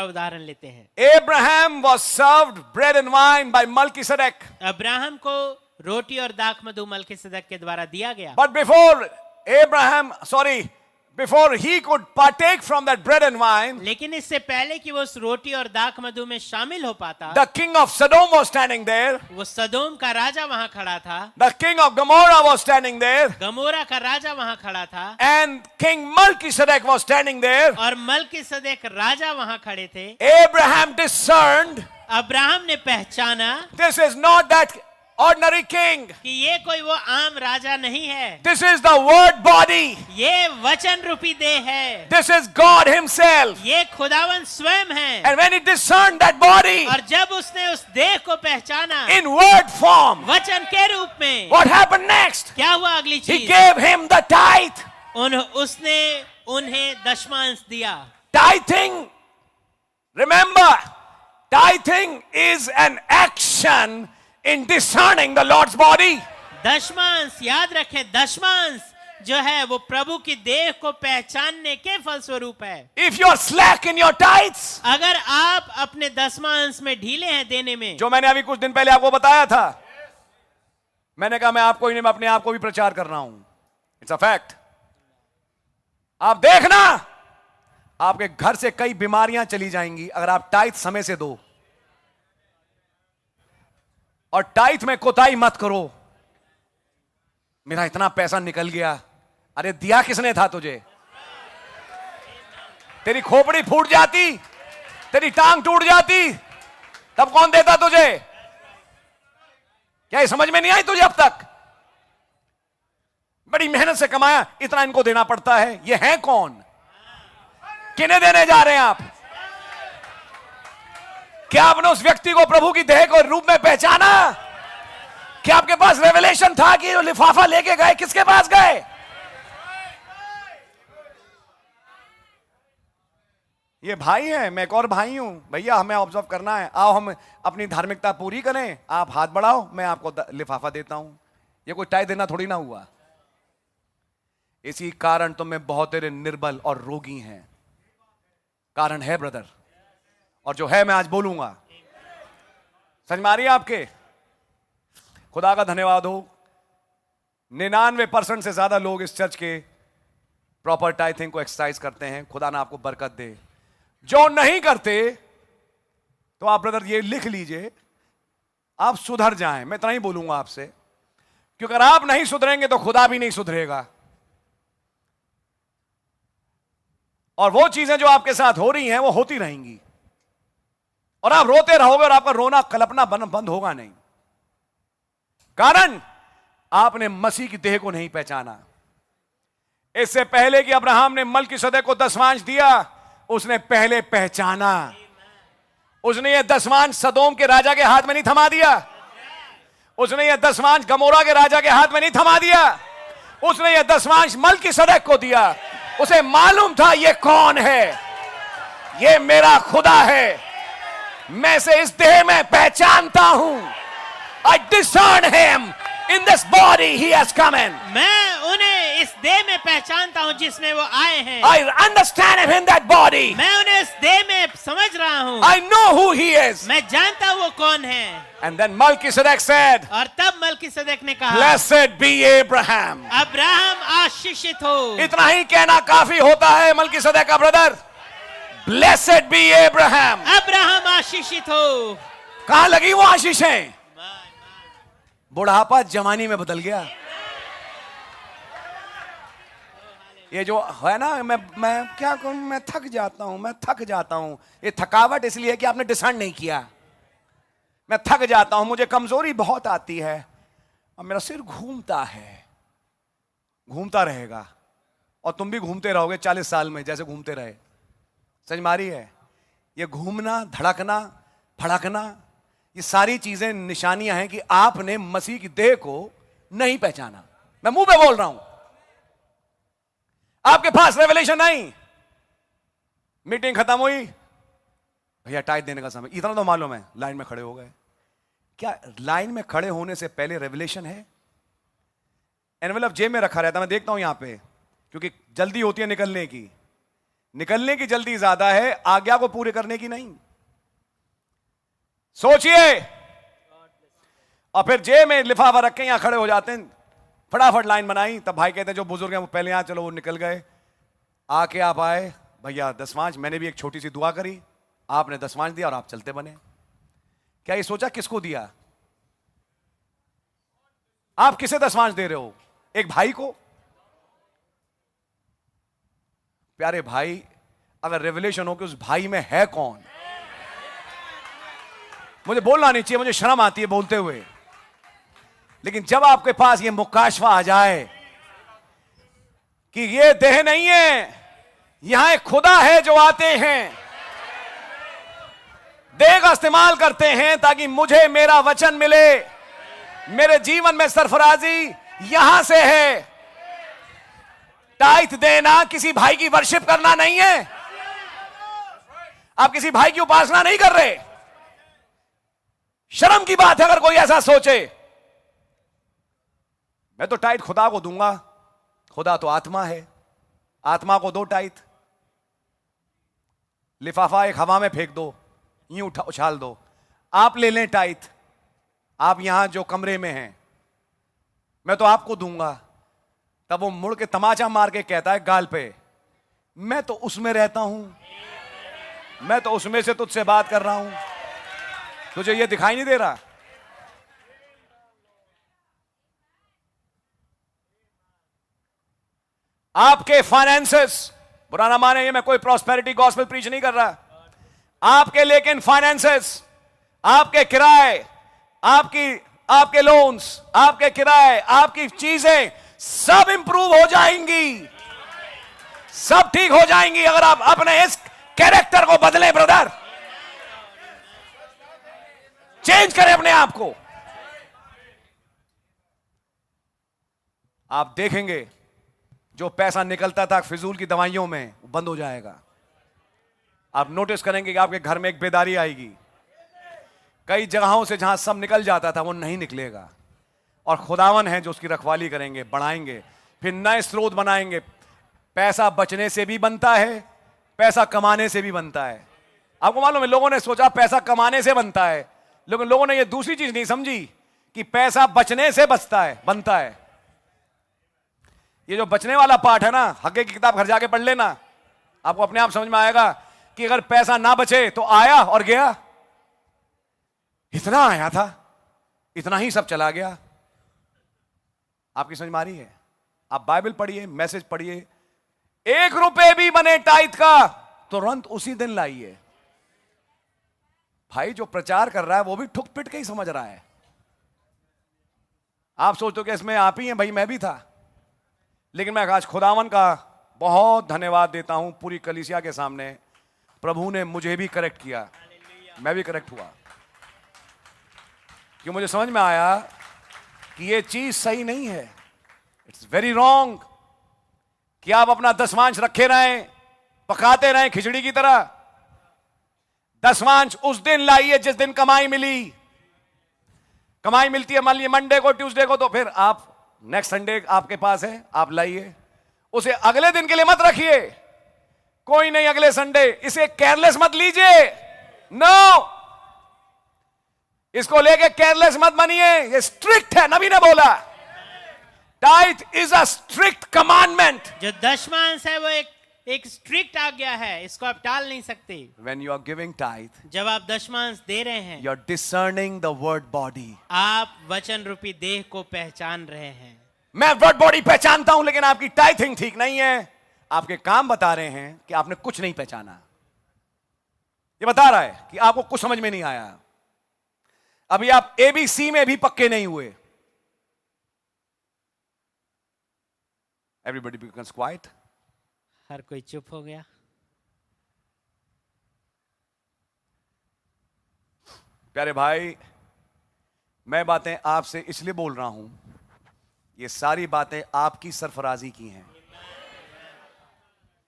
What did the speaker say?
उदाहरण लेते हैं। Abraham was served bread and wine by Melchizedek. Abraham को रोटी और दाख मधु मलकीसदक के द्वारा दिया गया। But before he could partake from that bread and wine, लेकिन इससे पहले कि वो उस रोटी और दाख मधु में शामिल हो पाता, the king of Sodom was standing there. वो सदोम का राजा वहां खड़ा था, The king of Gomorrah was standing there. Gomorrah का राजा वहां खड़ा था, And King Melchizedek was standing there. और मलकीसदक राजा वहां खड़े थे। Abraham discerned, अब्राहम ने पहचाना this is not that ordinary king. कि ये कोई वो आम राजा नहीं है, This is the word body. ये वचन रूपी देह है, This is God himself. ये खुदावन स्वयं है। And when he discerned that body और जब उसने उस देह को पहचाना in word form, वचन के रूप में, what happened next? क्या हुआ अगली He चीज? gave him the tithe. उसने उन्हें दशमांश दिया। Tithing, remember, tithing is an action in discerning the Lord's body. दशमांश याद रखें, दशमांश जो है वो प्रभु की देह को पहचानने के फलस्वरूप है। If you are slack in your tithes, अगर आप अपने दशमांश में ढीले हैं देने में, जो मैंने अभी कुछ दिन पहले आपको बताया था, मैंने कहा मैं आपको ही नहीं, मैं अपने आप को भी प्रचार कर रहा हूं। It's a fact. आप देखना, आपके घर से कई बीमारियां चली जाएंगी अगर आप टाइथ समय से दो। और टाइथ में कोताही मत करो। मेरा इतना पैसा निकल गया, अरे दिया किसने था तुझे? तेरी खोपड़ी फूट जाती, तेरी टांग टूट जाती, तब कौन देता तुझे? क्या ये समझ में नहीं आई तुझे अब तक? बड़ी मेहनत से कमाया, इतना इनको देना पड़ता है। ये है कौन? किन्हें देने जा रहे हैं आप? क्या आपने उस व्यक्ति को प्रभु की देह को रूप में पहचाना? क्या आपके पास रेवलेशन था कि वो लिफाफा लेके गए? किसके पास गए? ये भाई है, मैं एक और भाई हूं। भैया हमें ऑब्जर्व करना है, आओ हम अपनी धार्मिकता पूरी करें। आप हाथ बढ़ाओ, मैं आपको लिफाफा देता हूं। ये कोई टाई देना थोड़ी ना हुआ। इसी कारण तुम में बहुत तेरे निर्बल और रोगी हैं। कारण है ब्रदर, और जो है मैं आज बोलूंगा। समझ में आ रही है आपके? खुदा का धन्यवाद हो, 99% से ज्यादा लोग इस चर्च के प्रॉपर टाइथिंग को एक्सरसाइज करते हैं। खुदा ना आपको बरकत दे। जो नहीं करते तो आप ब्रदर ये लिख लीजिए, आप सुधर जाएं। मैं इतना ही बोलूंगा आपसे, क्योंकि अगर आप नहीं सुधरेंगे तो खुदा भी नहीं सुधरेगा। और वो चीजें जो आपके साथ हो रही हैं वो होती रहेंगी, और आप रोते रहोगे और आपका रोना कल्पना बंद होगा नहीं। कारण आपने मसीह की देह को नहीं पहचाना। इससे पहले कि अब्राहम ने मलकीसदक को दशमांश दिया, उसने पहले पहचाना। उसने ये दशमांश सदोम के राजा के हाथ में नहीं थमा दिया। उसने ये दशमांश गमोरा के राजा के हाथ में नहीं थमा दिया। उसने ये दशमांश मलकीसदक को दिया। उसे मालूम था ये कौन है, ये मेरा खुदा है। मैं इसे इस देह में पहचानता हूं। I discern him in this body he has come in. मैं उन्हें इस देह में पहचानता हूं जिसमें वो आए हैं। I understand him in that body. मैं उन्हें इस देह में समझ रहा हूं। I know who he is. मैं जानता हूं वो कौन है। And then Melchizedek said, और तब मलकीसदक ने कहा, Blessed be Abraham. अब्राहम आशीषित हो। इतना ही कहना काफी होता है मलकीसदक का brother. Blessed be Abraham. Abraham आशीषित हो। कहां लगी वो आशीषें? बुढ़ापा जवानी में बदल गया। ये जो है ना, मैं क्या करूं, मैं थक जाता हूं। ये थकावट इसलिए कि आपने डिसाइड नहीं किया। मैं थक जाता हूं, मुझे कमजोरी बहुत आती है, और मेरा सिर घूमता है। घूमता रहेगा, और तुम भी घूमते रहोगे 40 साल में जैसे घूमते रहे। समझ में आ रही है? ये घूमना, धड़कना, फड़कना, ये सारी चीजें निशानियां हैं कि आपने मसीह की देह को नहीं पहचाना। मैं मुंह पे बोल रहा हूं। आपके पास रेवलेशन नहीं। मीटिंग खत्म हुई, भैया टाइट देने का समय, इतना तो मालूम है, लाइन में खड़े हो गए। क्या लाइन में खड़े होने से पहले रेवलेशन है? एनवेलप जेब में रखा रहता, मैं देखता हूं यहां पे, क्योंकि जल्दी होती है निकलने की। निकलने की जल्दी ज्यादा है, आज्ञा को पूरे करने की नहीं। सोचिए, और फिर जेब में लिफाफा रख के यहां खड़े हो जाते हैं, फटाफट लाइन बनाई। तब भाई कहते हैं जो बुजुर्ग हैं वो पहले यहां, चलो वो निकल गए। आके आप आए, भैया दसवांश, मैंने भी एक छोटी सी दुआ करी, आपने दसवांश दिया और आप चलते बने। क्या ये सोचा किसको दिया? आप किसे दसवांश दे रहे हो? एक भाई को? प्यारे भाई, अगर रेवलेशन हो कि उस भाई में है कौन, मुझे बोलना नहीं चाहिए, मुझे शर्म आती है बोलते हुए, लेकिन जब आपके पास ये मुकाशवा आ जाए कि ये देह नहीं है, यहां एक खुदा है जो आते हैं, देह का इस्तेमाल करते हैं ताकि मुझे मेरा वचन मिले, मेरे जीवन में सरफराजी यहां से है। टाइथ देना किसी भाई की वर्शिप करना नहीं है। आप किसी भाई की उपासना नहीं कर रहे। शर्म की बात है अगर कोई ऐसा सोचे। मैं तो टाइथ खुदा को दूंगा। खुदा तो आत्मा है, आत्मा को दो टाइथ। लिफाफा एक हवा में फेंक दो, यूं उछाल दो, आप ले लें टाइथ। आप यहां जो कमरे में हैं, मैं तो आपको दूंगा। तब वो मुड़ के तमाचा मार के कहता है गाल पे, मैं तो उसमें रहता हूं, मैं तो उसमें से तुझसे बात कर रहा हूं, तुझे ये दिखाई नहीं दे रहा? आपके फाइनेंसेस, बुरा ना माने, ये मैं कोई प्रॉस्पेरिटी गॉस्पेल प्रीच नहीं कर रहा। आपके लेकिन फाइनेंसेस, आपके किराए, आपके लोन्स, आपके किराए, आपकी चीजें सब इंप्रूव हो जाएंगी, सब ठीक हो जाएंगी अगर आप अपने इस कैरेक्टर को बदलें। ब्रदर, चेंज करें अपने आप को। आप देखेंगे जो पैसा निकलता था फिजूल की दवाइयों में, वो बंद हो जाएगा। आप नोटिस करेंगे कि आपके घर में एक बेदारी आएगी। कई जगहों से जहां सब निकल जाता था वो नहीं निकलेगा, और खुदावन है जो उसकी रखवाली करेंगे, बढ़ाएंगे, फिर नए स्रोत बनाएंगे। पैसा बचने से भी बनता है, पैसा कमाने से भी बनता है। आपको मालूम है, लोगों ने सोचा पैसा कमाने से बनता है, लेकिन लोगों ने ये दूसरी चीज नहीं समझी कि पैसा बचने से बचता है, बनता है। ये जो बचने वाला पार्ट है ना, हक़ की किताब घर जाके पढ़ लेना, आपको अपने आप समझ में आएगा कि अगर पैसा ना बचे तो आया और गया। इतना आया था, इतना ही सब चला गया। आपकी समझ में आ रही है? आप बाइबल पढ़िए, मैसेज पढ़िए, 1 रुपए भी बने टाइथ का तुरंत उसी दिन लाइए। भाई जो प्रचार कर रहा है वो भी ठुक पिट के ही समझ रहा है। आप सोचते हो कि इसमें आप ही हैं? भाई मैं भी था, लेकिन मैं आज खुदावन का बहुत धन्यवाद देता हूं पूरी कलीसिया के सामने। प्रभु ने मुझे भी करेक्ट किया, मैं भी करेक्ट हुआ, कि मुझे समझ में आया कि ये चीज सही नहीं है। इट्स वेरी रॉन्ग कि आप अपना दसवांश रखे रहें, पकाते रहें खिचड़ी की तरह। दसवांश उस दिन लाइए जिस दिन कमाई मिली। कमाई मिलती है मान लीजिए मंडे को, ट्यूसडे को, तो फिर आप नेक्स्ट संडे आपके पास है, आप लाइए। उसे अगले दिन के लिए मत रखिए, कोई नहीं अगले संडे, इसे केयरलेस मत लीजिए। नो, इसको लेके केयरलेस मत बनिए, ये स्ट्रिक्ट है। नबी ने बोला tithe is a strict commandment. जो दशमांश है वो एक स्ट्रिक्ट आज्ञा है, इसको आप टाल नहीं सकते। When you are giving tithe, जब आप दशमांश दे रहे हैं, you are discerning the word body. आप वचन रूपी देह को पहचान रहे हैं। मैं वर्ड बॉडी पहचानता हूं, लेकिन आपकी टाइथिंग ठीक नहीं है। आपके काम बता रहे हैं कि आपने कुछ नहीं पहचाना। ये बता रहा है कि आपको कुछ समझ में नहीं आया, अभी आप ABC में भी पक्के नहीं हुए। Everybody becomes quiet. हर कोई चुप हो गया। प्यारे भाई, मैं बातें आपसे इसलिए बोल रहा हूं, ये सारी बातें आपकी सरफराजी की हैं।